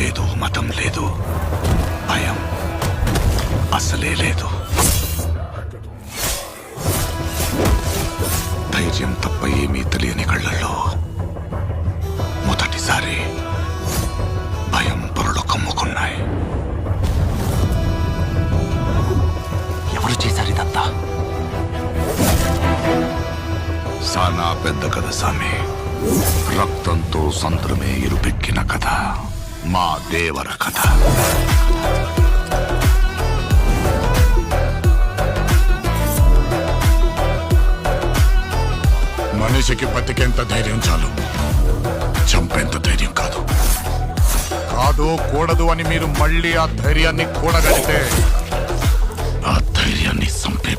లేదు, మతం లేదు, భయం అసలే లేదు. ధైర్యం తప్ప ఏమీ తెలియని కళ్ళల్లో మొదటిసారి భయం పొరలు కమ్ముకున్నాయి. ఎవరు చేశారు ఇదంతా? సానా పెద్ద కథ సామి. రక్తంతో సంద్రమే ఇరుపెక్కిన కథ మా దేవర కథ. మనిషికి బతికేంత ధైర్యం చాలు, చంపేంత ధైర్యం కాదు. కాదు కూడదు అని మీరు మళ్ళీ ఆ ధైర్యాన్ని కూడగలిగితే